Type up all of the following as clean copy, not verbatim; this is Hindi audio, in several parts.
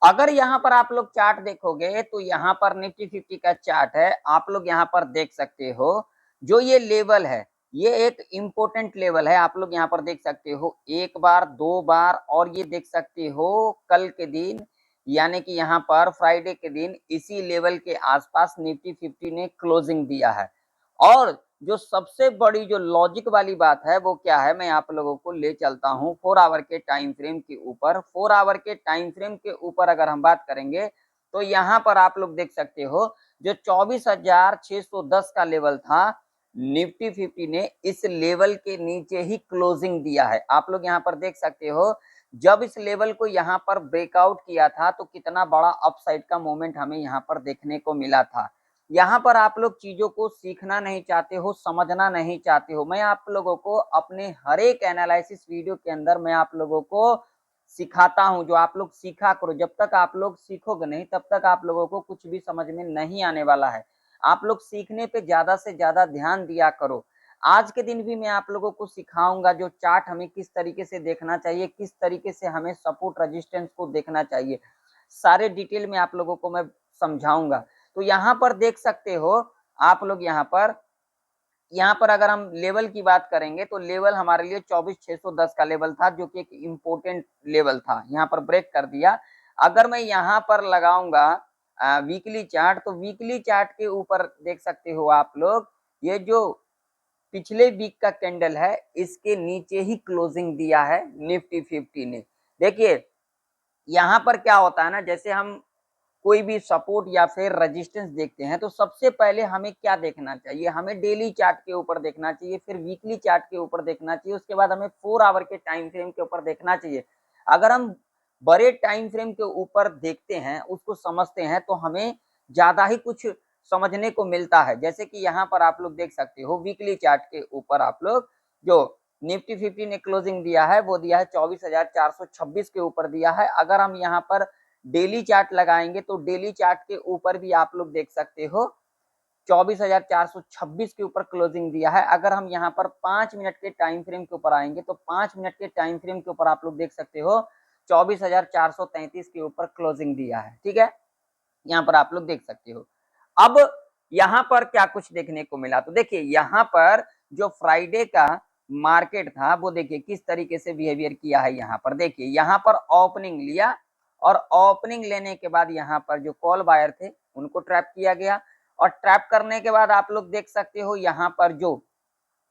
अगर यहाँ पर आप लोग चार्ट देखोगे तो यहाँ पर निफ्टी 50 का चार्ट है, आप लोग यहाँ पर देख सकते हो जो ये लेवल है, ये एक इम्पोर्टेंट लेवल है। आप लोग यहाँ पर देख सकते हो एक बार, दो बार, और ये देख सकते हो कल के दिन यानी कि यहाँ पर फ्राइडे के दिन इसी लेवल के आसपास निफ्टी 50 ने क्लोजिंग दिया है। और जो सबसे बड़ी जो लॉजिक वाली बात है वो क्या है, मैं आप लोगों को ले चलता हूं 4 आवर के टाइम फ्रेम के ऊपर। 4 आवर के टाइम फ्रेम के ऊपर अगर हम बात करेंगे तो यहाँ पर आप लोग देख सकते हो जो 24,610 का लेवल था, निफ्टी 50 ने इस लेवल के नीचे ही क्लोजिंग दिया है। आप लोग यहाँ पर देख सकते हो जब इस लेवल को यहाँ पर ब्रेकआउट किया था तो कितना बड़ा अपसाइड का मोमेंट हमें यहाँ पर देखने को मिला था। यहाँ पर आप लोग चीजों को सीखना नहीं चाहते हो, समझना नहीं चाहते हो। मैं आप लोगों को अपने हर एक एनालिसिस वीडियो के अंदर मैं आप लोगों को सिखाता हूं, जो आप लोग सीखा करो। जब तक आप लोग सीखोगे नहीं तब तक आप लोगों को कुछ भी समझ में नहीं आने वाला है। आप लोग सीखने पे ज्यादा से ज्यादा ध्यान दिया करो। आज के दिन भी मैं आप लोगों को सिखाऊंगा जो चार्ट हमें किस तरीके से देखना चाहिए, किस तरीके से हमें सपोर्ट रेजिस्टेंस को देखना चाहिए, सारे डिटेल में आप लोगों को मैं समझाऊंगा। तो यहाँ पर देख सकते हो आप लोग यहाँ पर अगर हम लेवल की बात करेंगे तो लेवल हमारे लिए 24,610 का लेवल था, जो कि एक इम्पोर्टेंट लेवल था, यहाँ पर ब्रेक कर दिया। अगर मैं यहाँ पर लगाऊंगा वीकली चार्ट, तो वीकली चार्ट के ऊपर देख सकते हो आप लोग ये जो पिछले वीक का कैंडल है इसके नीचे ही क्लोजिंग दिया है निफ्टी 50 ने। देखिए यहाँ पर क्या होता है ना, जैसे हम कोई भी सपोर्ट या फिर रेजिस्टेंस देखते हैं तो सबसे पहले हमें क्या देखना चाहिए, हमें डेली चार्ट के ऊपर देखना चाहिए, फिर वीकली चार्ट के ऊपर देखना चाहिए, उसके बाद हमें 4 आवर के टाइम फ्रेम के ऊपर देखना चाहिए। अगर हम बड़े टाइम फ्रेम के ऊपर देखते हैं, उसको समझते हैं, तो हमें ज्यादा ही कुछ समझने को मिलता है। जैसे कि यहाँ पर आप लोग देख सकते हो वीकली चार्ट के ऊपर आप लोग जो निफ्टी 50 ने क्लोजिंग दिया है वो दिया है 24,426 के ऊपर दिया है। अगर हम यहाँ पर डेली चार्ट लगाएंगे तो डेली चार्ट के ऊपर भी आप लोग देख सकते हो 24,426 के ऊपर क्लोजिंग दिया है। अगर हम यहाँ पर 5 मिनट के टाइम फ्रेम के ऊपर आएंगे तो 5 मिनट के टाइम फ्रेम के ऊपर आप लोग देख सकते हो 24,433 के ऊपर क्लोजिंग दिया है। ठीक है, यहाँ पर आप लोग देख सकते हो। अब यहाँ पर क्या कुछ देखने को मिला, तो देखिए यहाँ पर जो फ्राइडे का मार्केट था वो देखिए किस तरीके से बिहेवियर किया है। यहाँ पर देखिए यहाँ पर ओपनिंग लिया और ओपनिंग लेने के बाद यहाँ पर जो कॉल बायर थे उनको ट्रैप किया गया, और ट्रैप करने के बाद आप लोग देख सकते हो यहाँ पर जो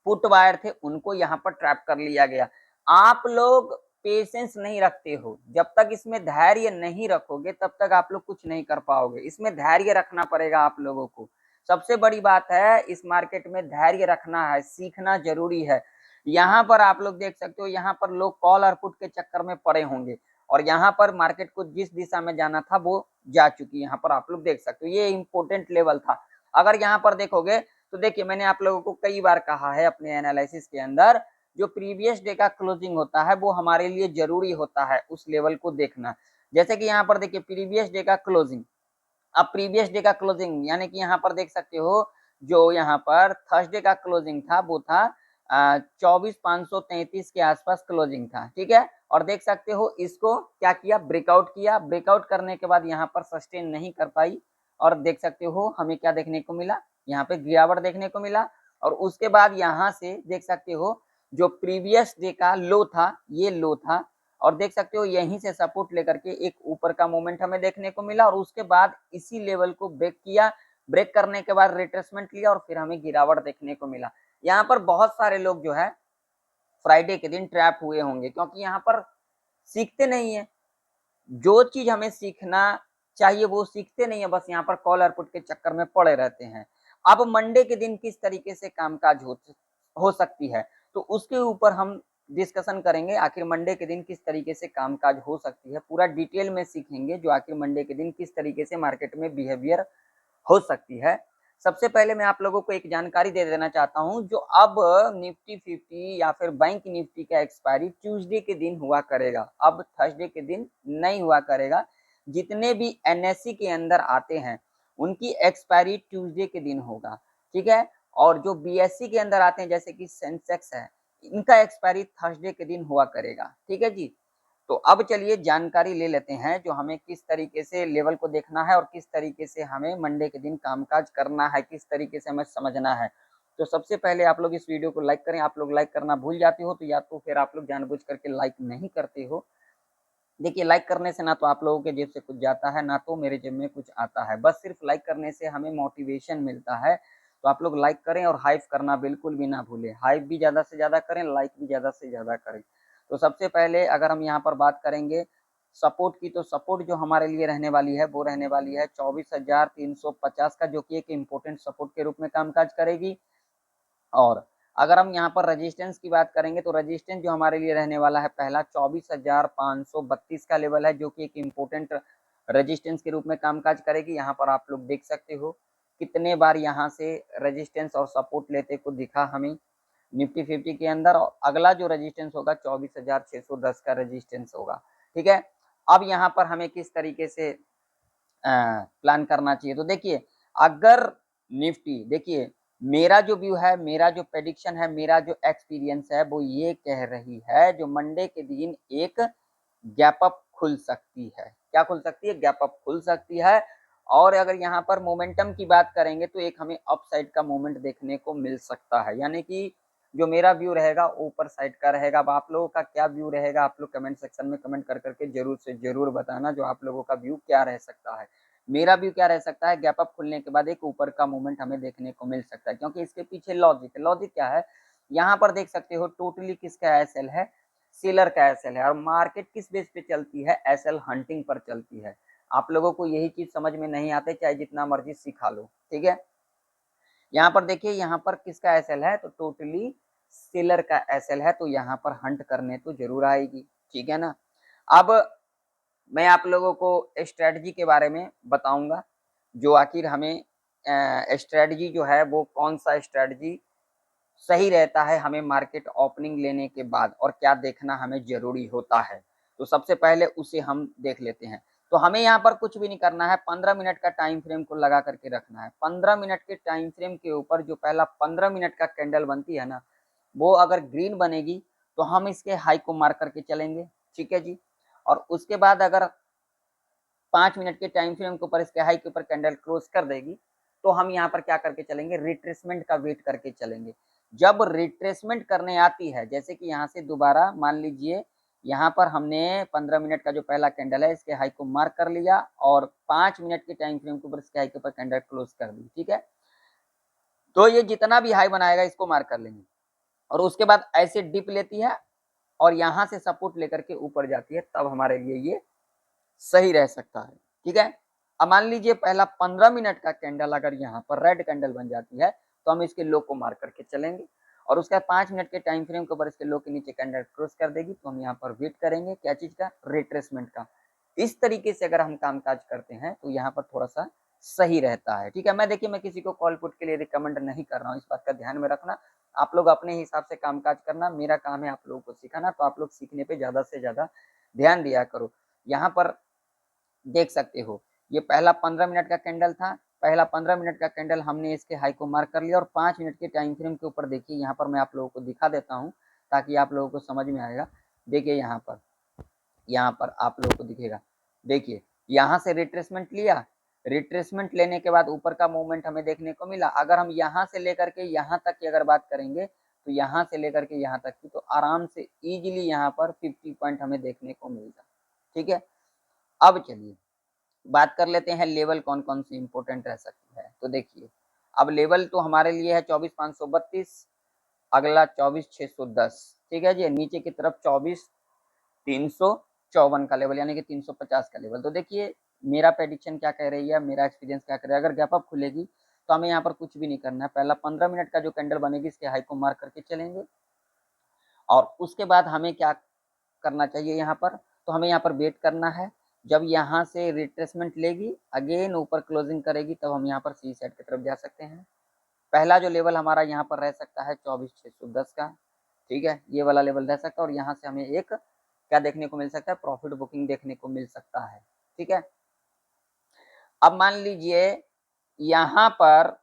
पुट बायर थे उनको यहाँ पर ट्रैप कर लिया गया। आप लोग पेशेंस नहीं रखते हो, जब तक इसमें धैर्य नहीं रखोगे तब तक आप लोग कुछ नहीं कर पाओगे। इसमें धैर्य रखना पड़ेगा आप लोगों को। सबसे बड़ी बात है इस मार्केट में धैर्य रखना है, सीखना जरूरी है। यहाँ पर आप लोग देख सकते हो यहाँ पर लोग कॉल और पुट के चक्कर में पड़े होंगे, और यहाँ पर मार्केट को जिस दिशा में जाना था वो जा चुकी। यहाँ पर आप लोग देख सकते हो ये इंपॉर्टेंट लेवल था। अगर यहाँ पर देखोगे तो देखिए मैंने आप लोगों को कई बार कहा है अपने एनालिसिस के अंदर, जो प्रीवियस डे का क्लोजिंग होता है वो हमारे लिए जरूरी होता है उस लेवल को देखना। जैसे कि यहाँ पर देखिए प्रीवियस डे का क्लोजिंग, अब प्रीवियस डे का क्लोजिंग यानी कि यहाँ पर देख सकते हो जो यहाँ पर थर्सडे का क्लोजिंग था वो था 24,533 के आसपास क्लोजिंग था। ठीक है, और देख सकते हो इसको क्या किया, ब्रेकआउट किया। ब्रेकआउट करने के बाद यहाँ पर सस्टेन नहीं कर पाई, और देख सकते हो हमें क्या देखने को मिला, यहाँ पे गिरावट देखने को मिला। और उसके बाद यहाँ से देख सकते हो जो प्रीवियस डे का लो था ये लो था, और देख सकते हो यहीं से सपोर्ट लेकर के एक ऊपर का मोमेंट हमें देखने को मिला, और उसके बाद इसी लेवल को ब्रेक किया। ब्रेक करने के बाद रिट्रेसमेंट लिया और फिर हमें गिरावट देखने को मिला। यहाँ पर बहुत सारे लोग जो है फ्राइडे के दिन ट्रैप हुए होंगे, क्योंकि यहाँ पर सीखते नहीं है। जो चीज हमें सीखना चाहिए वो सीखते नहीं है, बस यहाँ पर कॉल और पुट के चक्कर में पड़े रहते हैं। अब मंडे के दिन किस तरीके से कामकाज हो सकती है तो उसके ऊपर हम डिस्कशन करेंगे। आखिर मंडे के दिन किस तरीके से कामकाज हो सकती है पूरा डिटेल में सीखेंगे, जो आखिर मंडे के दिन किस तरीके से मार्केट में बिहेवियर हो सकती है। सबसे पहले मैं आप लोगों को एक जानकारी दे देना चाहता हूं, जो अब निफ्टी 50 या फिर बैंक निफ्टी का एक्सपायरी ट्यूसडे के दिन हुआ करेगा, अब थर्सडे के दिन नहीं हुआ करेगा। जितने भी एनएससी के अंदर आते हैं उनकी एक्सपायरी ट्यूसडे के दिन होगा। ठीक है, और जो बीएससी के अंदर आते हैं जैसे कि सेंसेक्स है, इनका एक्सपायरी थर्सडे के दिन हुआ करेगा। ठीक है जी, तो अब चलिए जानकारी ले लेते हैं जो हमें किस तरीके से लेवल को देखना है और किस तरीके से हमें मंडे के दिन कामकाज करना है, किस तरीके से हमें समझना है। तो सबसे पहले आप लोग इस वीडियो को लाइक करें। आप लोग लाइक करना भूल जाते हो तो या तो फिर आप लोग जानबूझ करके लाइक नहीं करते हो। देखिए लाइक करने से ना तो आप लोगों के जेब से कुछ जाता है, ना तो मेरे जेब में कुछ आता है। बस सिर्फ लाइक करने से हमें मोटिवेशन मिलता है। तो आप लोग लाइक करें और हाइप करना बिल्कुल भी ना भूलें। हाइप भी ज़्यादा से ज़्यादा करें, लाइक भी ज़्यादा से ज़्यादा करें। तो सबसे पहले अगर हम यहाँ पर बात करेंगे सपोर्ट की, तो सपोर्ट जो हमारे लिए रहने वाली है वो रहने वाली है 24,350 का, जो कि एक इम्पोर्टेंट सपोर्ट के रूप में कामकाज करेगी। और अगर हम यहाँ पर रेजिस्टेंस की बात करेंगे तो रेजिस्टेंस जो हमारे लिए रहने वाला है पहला 24,532 का लेवल है, जो कि एक इम्पोर्टेंट रेजिस्टेंस के रूप में कामकाज करेगी। यहाँ पर आप लोग देख सकते हो कितने बार यहाँ से रेजिस्टेंस और सपोर्ट लेते को दिखा हमें निफ्टी 50 के अंदर। और अगला जो रेजिस्टेंस होगा 24,610 का रेजिस्टेंस होगा। ठीक है, अब यहाँ पर हमें किस तरीके से प्लान करना चाहिए, तो देखिए अगर निफ्टी, देखिए मेरा जो व्यू है, मेरा जो प्रेडिक्शन है, मेरा जो एक्सपीरियंस है वो ये कह रही है जो मंडे के दिन एक गैप अप खुल सकती है। क्या खुल सकती है? गैप अप खुल सकती है। और अगर यहाँ पर मोमेंटम की बात करेंगे तो एक हमें अप साइड का मोमेंट देखने को मिल सकता है, यानी कि जो मेरा व्यू रहेगा ऊपर साइड का रहेगा। अब आप लोगों का क्या व्यू रहेगा आप लोग कमेंट सेक्शन में कमेंट कर करके जरूर से जरूर बताना जो आप लोगों का व्यू क्या रह सकता है। मेरा व्यू क्या रह सकता है, गैप अप खुलने के बाद एक ऊपर का मूवमेंट हमें देखने को मिल सकता है, क्योंकि इसके पीछे लॉजिक क्या है यहाँ पर देख सकते हो। टोटली किसका एसएल है? सेलर का एसएल है। और मार्केट किस बेस पे चलती है? एसएल हंटिंग पर चलती है। आप लोगों को यही चीज समझ में नहीं आते चाहे जितना मर्जी सिखा लो, ठीक है। यहाँ पर देखिए यहाँ पर किसका एसएल है, तो टोटली सेलर का एसएल है, तो यहाँ पर हंट करने तो जरूर आएगी, ठीक है ना। अब मैं आप लोगों को स्ट्रेटजी के बारे में बताऊंगा, जो आखिर हमें स्ट्रेटजी जो है वो कौन सा स्ट्रेटजी सही रहता है हमें मार्केट ओपनिंग लेने के बाद, और क्या देखना हमें जरूरी होता है। तो सबसे पहले उसे हम देख लेते हैं। तो हमें यहाँ पर कुछ भी नहीं करना है, 15 मिनट का टाइम फ्रेम को लगा करके रखना है। 15 मिनट के टाइम फ्रेम के ऊपर जो पहला 15 मिनट का कैंडल बनती है ना, वो अगर ग्रीन बनेगी तो हम इसके हाई को मार्क करके चलेंगे, ठीक है जी। और उसके बाद अगर 5 मिनट के टाइम फ्रेम के ऊपर इसके हाई के ऊपर कैंडल क्लोज कर देगी तो हम यहाँ पर क्या करके चलेंगे, रिट्रेसमेंट का वेट करके चलेंगे। जब रिट्रेसमेंट करने आती है, जैसे कि यहाँ से दोबारा मान लीजिए यहाँ पर हमने 15 मिनट का जो पहला कैंडल है इसके हाई को मार्क कर लिया और 5 मिनट के टाइम फ्रेम के ऊपर इसके हाई के ऊपर कैंडल क्लोज कर दी, ठीक है। तो ये जितना भी हाई बनाएगा इसको मार्क कर लेंगे और उसके बाद ऐसे डिप लेती है और यहाँ से सपोर्ट लेकर के ऊपर जाती है, तब हमारे लिए ये सही रह सकता है, ठीक है। अब मान लीजिए पहला 15 मिनट का कैंडल अगर यहाँ पर रेड कैंडल बन जाती है तो हम इसके लो को मार्क करके चलेंगे और उसका 5 मिनट के टाइम फ्रेम के ऊपर इसके लो के नीचे कैंडल क्रॉस कर देगी तो हम यहाँ पर वेट करेंगे क्या चीज का, रिट्रेसमेंट का। इस तरीके से अगर हम कामकाज करते हैं तो यहाँ पर थोड़ा सा सही रहता है, ठीक है। मैं देखिए मैं किसी को कॉल पुट के लिए रिकमेंड नहीं कर रहा हूँ, इस बात का ध्यान में रखना। आप लोग अपने हिसाब से कामकाज करना, मेरा काम है आप लोगों को सिखाना, तो आप लोग सीखने पे ज्यादा से ज्यादा ध्यान दिया करो। यहाँ पर देख सकते हो ये पहला 15 मिनट का कैंडल था, पहला 15 मिनट का कैंडल हमने इसके हाई को मार्क कर लिया और 5 मिनट के टाइम फ्रेम के ऊपर देखिए यहाँ पर मैं आप लोगों को दिखा देता हूँ ताकि आप लोगों को समझ में आएगा। देखिए यहाँ पर आप लोगों को दिखेगा, देखिए यहाँ से रिट्रेसमेंट लिया, रिट्रेसमेंट लेने के बाद ऊपर का मूवमेंट हमें देखने को मिला। अगर हम यहाँ से लेकर के यहाँ तक की अगर बात करेंगे तो यहाँ से लेकर के यहाँ तक की तो आराम से इजीली यहाँ पर 50 पॉइंट हमें देखने को मिलता, ठीक है। अब चलिए बात कर लेते हैं लेवल कौन कौन सी इंपॉर्टेंट रह सकती है। तो देखिए अब लेवल तो हमारे लिए है 24,532, अगला 24,610, ठीक है जी। नीचे की तरफ 24,354 का लेवल यानी कि 350 का लेवल। तो देखिए मेरा प्रेडिक्शन क्या कह रही है, मेरा एक्सपीरियंस क्या कह रहा है। अगर गैप अप खुलेगी तो हमें यहाँ पर कुछ भी नहीं करना है, पहला 15 मिनट का जो कैंडल बनेगी इसके हाई को मार्क करके चलेंगे और उसके बाद हमें क्या करना चाहिए यहाँ पर, तो हमें यहाँ पर वेट करना है। जब यहाँ से रिट्रेसमेंट लेगी अगेन ऊपर क्लोजिंग करेगी तब हम यहाँ पर सी साइड की तरफ जा सकते हैं। पहला जो लेवल हमारा यहाँ पर रह सकता है 24,610 का, ठीक है, ये वाला लेवल रह सकता है और यहाँ से हमें एक क्या देखने को मिल सकता है, प्रॉफिट बुकिंग देखने को मिल सकता है, ठीक है। अब मान लीजिए यहाँ पर,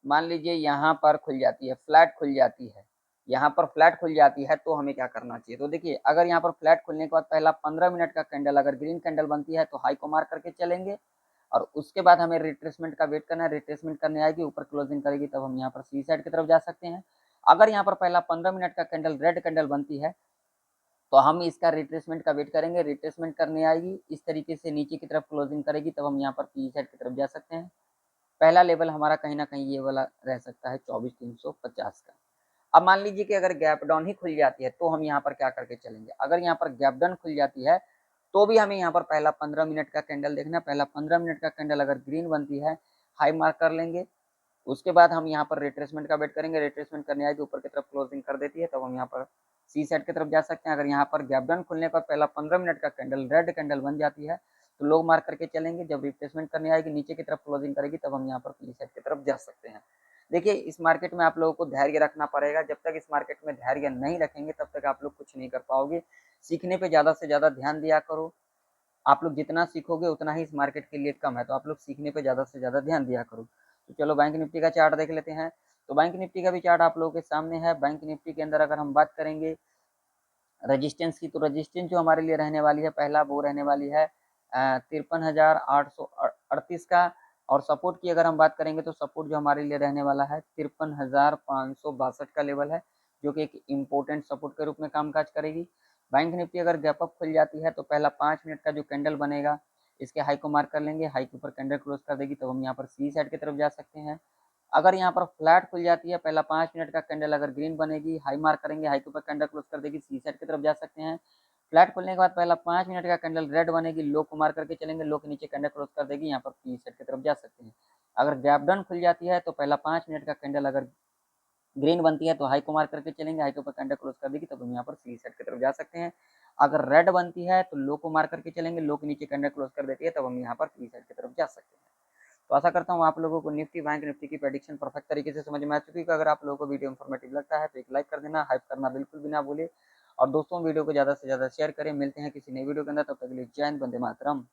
मान लीजिए यहाँ पर खुल जाती है, फ्लैट खुल जाती है, यहाँ पर फ्लैट खुल जाती है तो हमें क्या करना चाहिए। तो देखिए अगर यहाँ पर फ्लैट खुलने के बाद पहला 15 मिनट का कैंडल अगर ग्रीन कैंडल बनती है तो हाई को मार्क करके चलेंगे, और उसके बाद हमें रिट्रेसमेंट का वेट करना है। रिट्रेसमेंट करने आएगी, ऊपर क्लोजिंग करेगी, तब हम यहाँ पर सी साइड की तरफ जा सकते हैं। अगर यहाँ पर पहला 15 मिनट का कैंडल रेड कैंडल बनती है तो हम इसका रिट्रेसमेंट का वेट करेंगे। रिट्रेसमेंट करने आएगी, इस तरीके से नीचे की तरफ क्लोजिंग करेगी, तब हम यहाँ पर पी साइड की तरफ जा सकते हैं। पहला लेवल हमारा कहीं ना कहीं ये वाला रह सकता है 24,350 का। अब मान लीजिए कि अगर गैप डाउन ही खुल जाती है तो हम यहाँ पर क्या करके चलेंगे। अगर यहाँ पर गैप डाउन खुल जाती है तो भी हमें यहाँ पर पहला 15 मिनट का कैंडल देखना है। पहला 15 मिनट का कैंडल अगर ग्रीन बनती है, हाई मार्क कर लेंगे। उसके बाद हम यहाँ पर रिट्रेसमेंट का वेट करेंगे। रिट्रेसमेंट करने आएगी, ऊपर की तरफ क्लोजिंग कर देती है, तब हम यहाँ पर सी साइड की तरफ जा सकते हैं। अगर यहाँ पर गैप डाउन खुलने पर पहला 15 मिनट का कैंडल रेड कैंडल बन जाती है तो लो मार्क करके चलेंगे। जब रिट्रेसमेंट करने आएगी, नीचे की तरफ क्लोजिंग करेगी, तब हम यहाँ पर पी साइड की तरफ जा सकते हैं। देखिए इस मार्केट में आप लोगों को धैर्य रखना पड़ेगा। जब तक इस मार्केट में धैर्य नहीं रखेंगे तब तक आप लोग कुछ नहीं कर पाओगे। सीखने पे ज़्यादा से ज़्यादा ध्यान दिया करो। आप लोग जितना सीखोगे उतना ही इस मार्केट के लिए कम है, तो आप लोग सीखने पे ज़्यादा से ज़्यादा ध्यान दिया करो। तो चलो बैंक निफ्टी का चार्ट देख लेते हैं। तो बैंक निफ्टी का भी चार्ट आप लोगों के सामने है। बैंक निफ्टी के अंदर अगर हम बात करेंगे रजिस्टेंस की, तो रजिस्टेंस जो हमारे लिए रहने वाली है पहला वो रहने वाली है 53,838 का। और सपोर्ट की अगर हम बात करेंगे तो सपोर्ट जो हमारे लिए रहने वाला है 53,562 का लेवल है, जो कि एक इम्पोर्टेंट सपोर्ट के रूप में कामकाज करेगी। बैंक निफ्टी अगर गैप अप खुल जाती है तो पहला 5 मिनट का जो कैंडल बनेगा इसके हाई को मार्क कर लेंगे। हाई के ऊपर कैंडल क्लोज कर देगी, तब हम यहाँ पर सी साइड की तरफ जा सकते हैं। अगर यहाँ पर फ्लैट खुल जाती है, पहला 5 मिनट का कैंडल अगर ग्रीन बनेगी, हाई मार्क करेंगे, हाई के ऊपर कैंडल क्लोज कर देगी, सी साइड की तरफ जा सकते हैं। फ्लैट खुलने के बाद पहला 5 मिनट का कैंडल रेड बनेगी, लो को मार्क करके चलेंगे, लो के नीचे कैंडल क्लोज कर देगी, यहाँ पर पी साइड की तरफ जा सकते हैं। अगर गैप डाउन खुल जाती है तो पहला 5 मिनट का कैंडल अगर ग्रीन बनती है तो हाई को मार्क करके चलेंगे, हाई के ऊपर कैंडल क्लोज कर देगी, तब हम यहाँ पर सी साइड की तरफ जा सकते हैं। अगर रेड बनती है तो लो को मार्क करके चलेंगे, लो के नीचे कैंडल क्लोज कर देती है, तब हम यहाँ पर पी साइड की तरफ जा सकते हैं। तो आशा करता हूँ आप लोगों को निफ्टी बैंक निफ्टी की प्रेडिक्शन परफेक्ट तरीके से समझ में आ चुकी है। अगर आप लोगों को वीडियो इन्फॉर्मेटिव लगता है तो एक लाइक कर देना, हाइप करना बिल्कुल भी ना भूलिए, और दोस्तों वीडियो को ज़्यादा से ज़्यादा शेयर करें। मिलते हैं किसी नई वीडियो के अंदर, तब तक के लिए जय हिंद, वंदे मातरम।